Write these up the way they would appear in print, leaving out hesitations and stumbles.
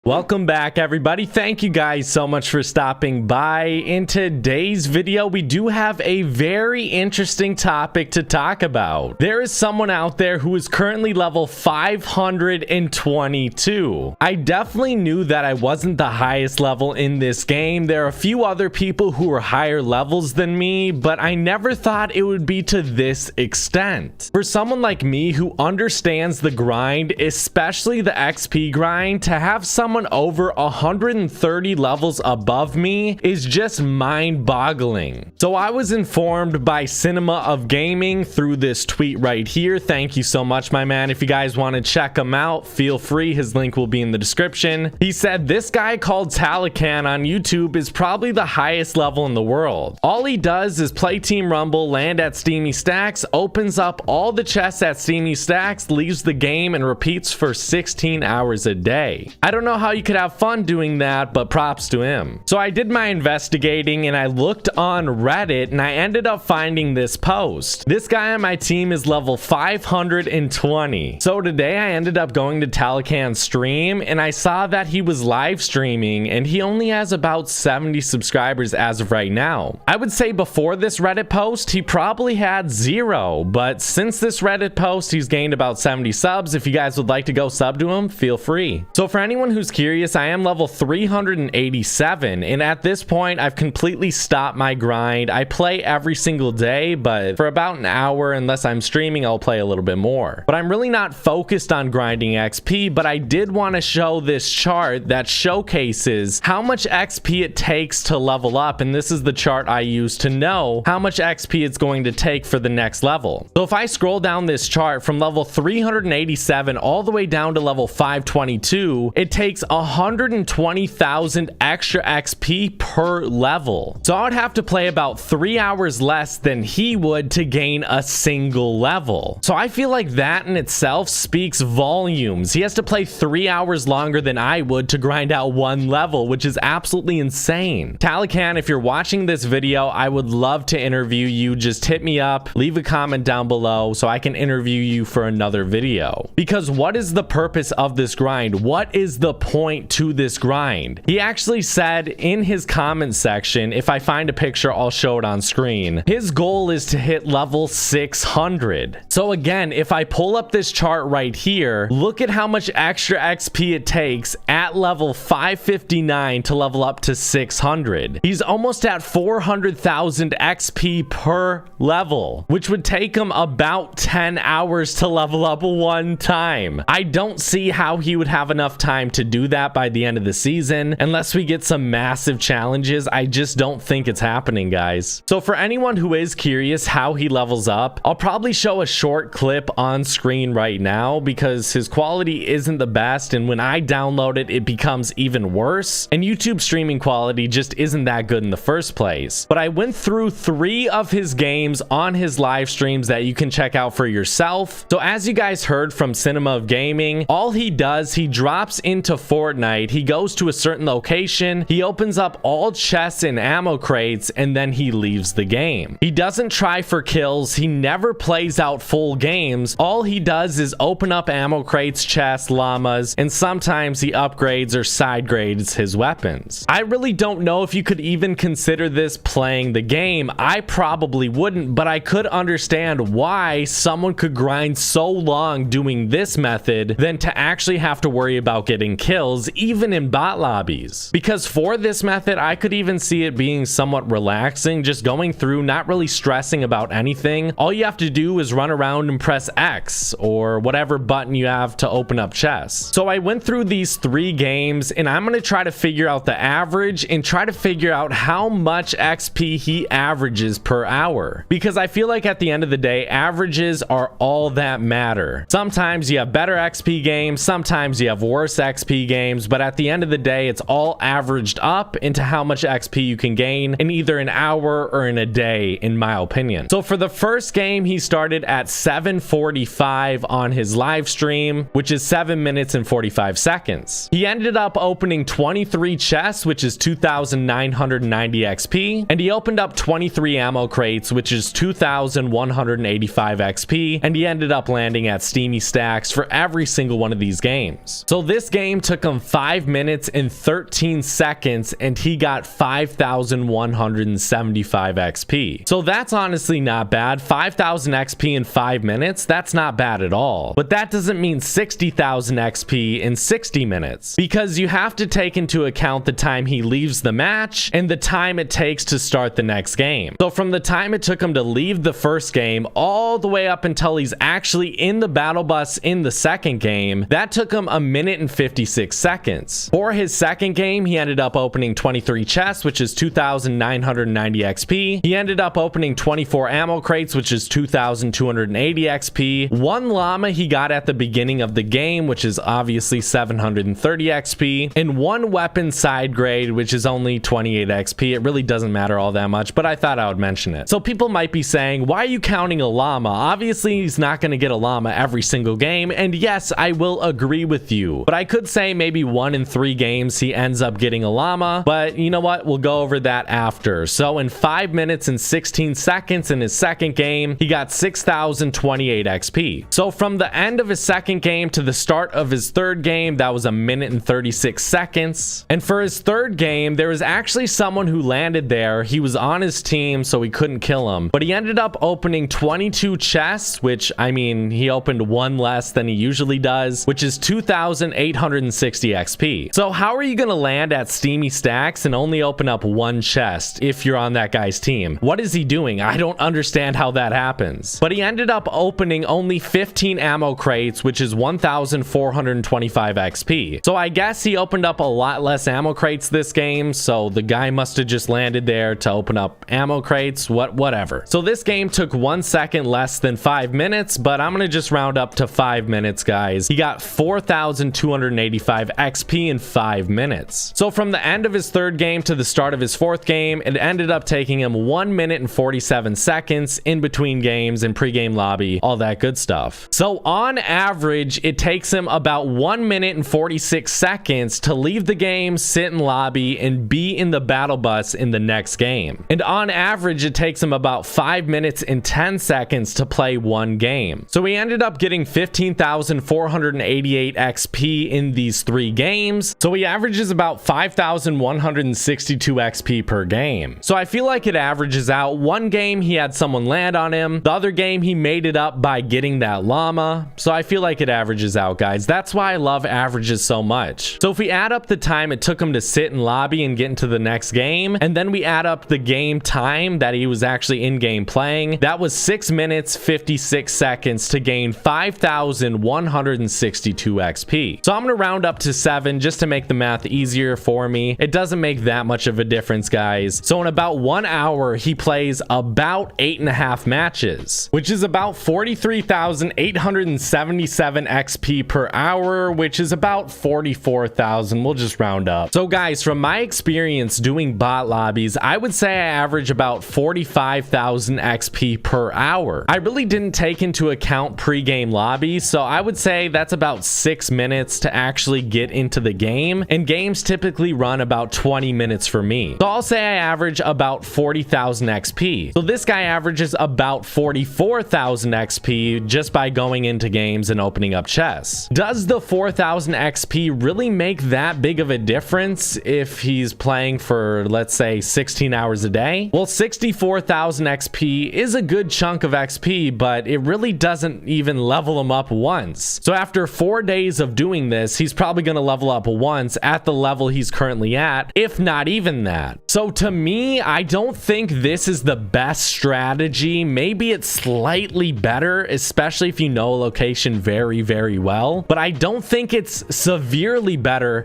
Welcome back, everybody. Thank you guys so much for stopping by. In today's video, we do have a very interesting topic to talk about. There is someone out there who is currently level 522. I definitely knew that I wasn't the highest level in this game. There are a few other people who are higher levels than me, but I never thought it would be to this extent. For someone like me who understands the grind, especially the XP grind, to have someone over 130 levels above me is just mind-boggling. So I was informed by Cinema of Gaming through this tweet right here. Thank you so much, my man. If you guys want to check him out, feel free. His link will be in the description. He said this guy called Talocan on YouTube is probably the highest level in the world. All he does is play Team Rumble, land at Steamy Stacks, opens up all the chests at Steamy Stacks, leaves the game, and repeats for 16 hours a day. I don't know how you could have fun doing that, but props to him. So I did my investigating and I looked on Reddit and I ended up finding this post. This guy on my team is level 520. So today I ended up going to Talocan's stream and I saw that he was live streaming and he only has about 70 subscribers as of right now. I would say before this Reddit post, he probably had 0, but since this Reddit post, he's gained about 70 subs. If you guys would like to go sub to him, feel free. So for anyone who's curious, I am level 387, and at this point I've completely stopped my grind. I play every single day, but for about an hour, unless I'm streaming, I'll play a little bit more. But I'm really not focused on grinding XP, but I did want to show this chart that showcases how much XP it takes to level up, and this is the chart I use to know how much XP it's going to take for the next level. So if I scroll down this chart from level 387 all the way down to level 522, it takes 120,000 extra XP per level. So I would have to play about 3 hours less than he would to gain a single level. So I feel like that in itself speaks volumes. He has to play 3 hours longer than I would to grind out one level, which is absolutely insane. Talocan, if you're watching this video, I would love to interview you. Just hit me up, leave a comment down below so I can interview you for another video. Because what is the purpose of this grind? What is the point to this grind? He actually said in his comment section, if I find a picture, I'll show it on screen. His goal is to hit level 600. So again, if I pull up this chart right here, look at how much extra XP it takes at level 559 to level up to 600. He's almost at 400,000 XP per level, which would take him about 10 hours to level up one time. I don't see how he would have enough time to do that by the end of the season unless we get some massive challenges. I just don't think it's happening, guys. So for anyone who is curious how he levels up, I'll probably show a short clip on screen right now because his quality isn't the best, and when I download it, it becomes even worse, and YouTube streaming quality just isn't that good in the first place. But I went through 3 of his games on his live streams that you can check out for yourself. So as you guys heard from Cinema of Gaming, all he does, he drops into Fortnite, he goes to a certain location, he opens up all chests and ammo crates, and then he leaves the game. He doesn't try for kills, he never plays out full games. All he does is open up ammo crates, chests, llamas, and sometimes he upgrades or side grades his weapons. I really don't know if you could even consider this playing the game. I probably wouldn't, but I could understand why someone could grind so long doing this method than to actually have to worry about getting kills, even in bot lobbies. Because for this method, I could even see it being somewhat relaxing, just going through, not really stressing about anything. All you have to do is run around and press X or whatever button you have to open up chests. So I went through these 3 games and I'm going to try to figure out the average and try to figure out how much XP he averages per hour. Because I feel like at the end of the day, averages are all that matter. Sometimes you have better XP games, sometimes you have worse XP games, but at the end of the day, it's all averaged up into how much XP you can gain in either an hour or in a day, in my opinion. So for the first game, he started at 7:45 on his live stream, which is 7 minutes and 45 seconds. He ended up opening 23 chests, which is 2,990 XP, and he opened up 23 ammo crates, which is 2,185 XP, and he ended up landing at Steamy Stacks for every single one of these games. So this game took him 5 minutes and 13 seconds, and he got 5,175 XP. So that's honestly not bad. 5,000 XP in 5 minutes, that's not bad at all. But that doesn't mean 60,000 XP in 60 minutes, because you have to take into account the time he leaves the match and the time it takes to start the next game. So from the time it took him to leave the first game all the way up until he's actually in the battle bus in the second game, that took him 1 minute and 56 seconds. For his second game, he ended up opening 23 chests, which is 2,990 XP. He ended up opening 24 ammo crates, which is 2,280 XP. 1 llama he got at the beginning of the game, which is obviously 730 XP, and 1 weapon side grade, which is only 28 XP. It really doesn't matter all that much, but I thought I would mention it. So people might be saying, why are you counting a llama? Obviously, he's not going to get a llama every single game, and yes, I will agree with you, but I could say maybe 1 in 3 games he ends up getting a llama, but you know what? We'll go over that after. So in 5 minutes and 16 seconds in his second game, he got 6,028 XP. So from the end of his second game to the start of his third game, that was 1 minute and 36 seconds. And for his third game, there was actually someone who landed there. He was on his team, so we couldn't kill him, but he ended up opening 22 chests, which, I mean, he opened 1 less than he usually does, which is 2,860 XP. So how are you gonna land at Steamy Stacks and only open up 1 chest if you're on that guy's team? What is he doing? I don't understand how that happens. But he ended up opening only 15 ammo crates, which is 1,425 XP. So I guess he opened up a lot less ammo crates this game, so the guy must have just landed there to open up ammo crates, whatever. So this game took 1 second less than 5 minutes, but I'm gonna just round up to 5 minutes, guys. He got 4,285 XP in 5 minutes. So from the end of his third game to the start of his fourth game, it ended up taking him 1 minute and 47 seconds in between games and pre-game lobby, all that good stuff. So on average, it takes him about 1 minute and 46 seconds to leave the game, sit in lobby, and be in the battle bus in the next game. And on average, it takes him about 5 minutes and 10 seconds to play 1 game. So he ended up getting 15,488 XP in these 3 games. So he averages about 5,162 XP per game. So I feel like it averages out. 1 game he had someone land on him. The other game he made it up by getting that llama. So I feel like it averages out, guys. That's why I love averages so much. So if we add up the time it took him to sit in lobby and get into the next game, and then we add up the game time that he was actually in game playing, that was 6 minutes 56 seconds to gain 5,162 XP. So I'm gonna round up to 7 just to make the math easier for me. It doesn't make that much of a difference, guys. So in about 1 hour, he plays about 8.5 matches, which is about 43,877 XP per hour, which is about 44,000. We'll just round up. So guys, from my experience doing bot lobbies, I would say I average about 45,000 XP per hour. I really didn't take into account pre-game lobbies, so I would say that's about 6 minutes to actually get into the game, and games typically run about 20 minutes for me. So I'll say I average about 40,000 XP. So this guy averages about 44,000 XP just by going into games and opening up chests. Does the 4,000 XP really make that big of a difference if he's playing for, let's say, 16 hours a day? Well, 64,000 XP is a good chunk of XP, but it really doesn't even level him up once. So after 4 days of doing this, he's probably going to level up once at the level he's currently at, if not even that. So to me, I don't think this is the best strategy. Maybe it's slightly better, especially if you know a location very, very well, but I don't think it's severely better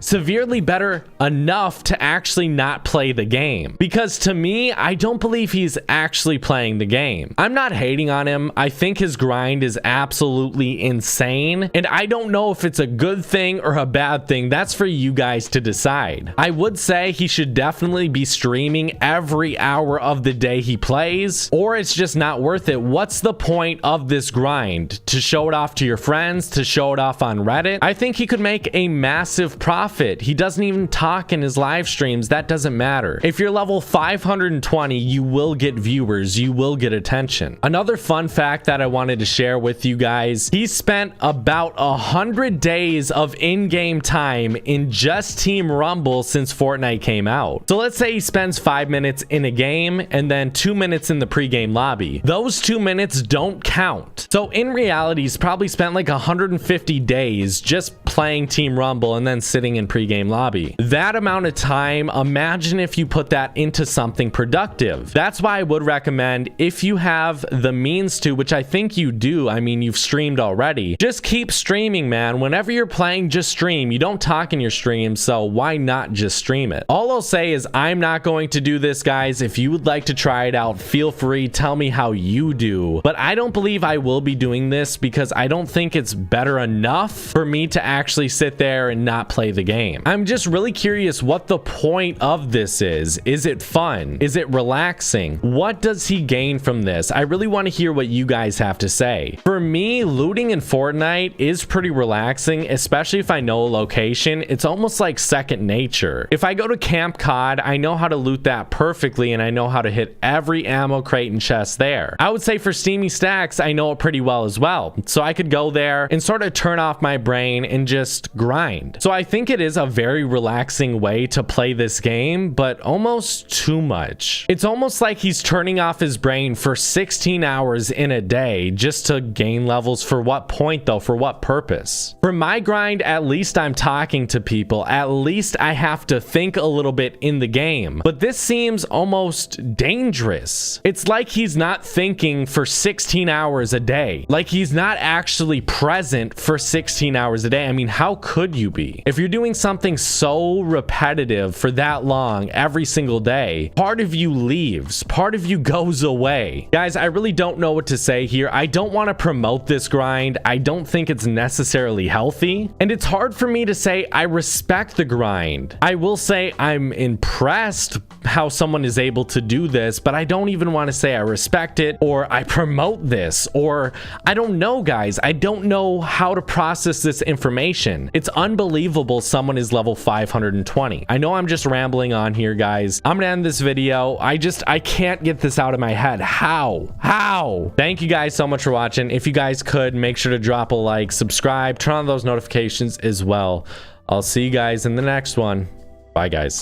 enough to actually not play the game. Because to me, I don't believe he's actually playing the game. I'm not hating on him. I think his grind is absolutely insane, and I don't know if it's a good thing or a bad thing. That's for you guys to decide. I would say he should definitely be streaming every hour of the day he plays, or it's just not worth it. What's the point of this grind? To show it off to your friends, to show it off on Reddit? I think he could make a massive profit. He doesn't even talk in his live streams. That doesn't matter. If you're level 520, you will get viewers, you will get attention. Another fun fact that I wanted to share with you guys, he spent about 100 days of in-game in-game time in just Team Rumble since Fortnite came out. So let's say he spends 5 minutes in a game and then 2 minutes in the pre-game lobby. Those 2 minutes don't count. So in reality, he's probably spent like 150 days just playing Team Rumble and then sitting in pre-game lobby. That amount of time, imagine if you put that into something productive. That's why I would recommend, if you have the means to, which I think you do, I mean, you've streamed already, just keep streaming, man. Whenever you're playing, just stream. You don't talk in your stream, so why not just stream it? All I'll say is I'm not going to do this, guys. If you would like to try it out, feel free, tell me how you do. But I don't believe I will be doing this because I don't think it's better enough for me to actually sit there and not play the game. I'm just really curious what the point of this is. Is it fun? Is it relaxing? What does he gain from this? I really want to hear what you guys have to say. For me, looting in Fortnite is pretty relaxing, especially if I know a location. It's almost like second nature. If I go to Camp COD, I know how to loot that perfectly and I know how to hit every ammo crate and chest there. I would say for Steamy Stacks, I know it pretty well as well. So I could go there and sort of turn off my brain and just grind. So I think it is a very relaxing way to play this game, but almost too much. It's almost like he's turning off his brain for 16 hours in a day just to gain levels. For what point though? For what purpose? For my grind, at least I'm talking to people. At least I have to think a little bit in the game. But this seems almost dangerous. It's like he's not thinking for 16 hours a day. Like he's not actually present for 16 hours a day. I mean, how could you be? If you're doing something so repetitive for that long every single day, part of you leaves, part of you goes away. Guys, I really don't know what to say here. I don't want to promote this grind. I don't think it's necessarily healthy. And it's hard for me to say I respect the grind. I will say I'm impressed how someone is able to do this, but I don't even want to say I respect it or I promote this, or I don't know, guys. I don't know how to process this information. It's unbelievable someone is level 520. I know I'm just rambling on here, guys. I'm gonna end this video. I can't get this out of my head. How? Thank you guys so much for watching. If you guys could, make sure to drop a like, subscribe, turn on those notifications as well. I'll see you guys in the next one. Bye, guys.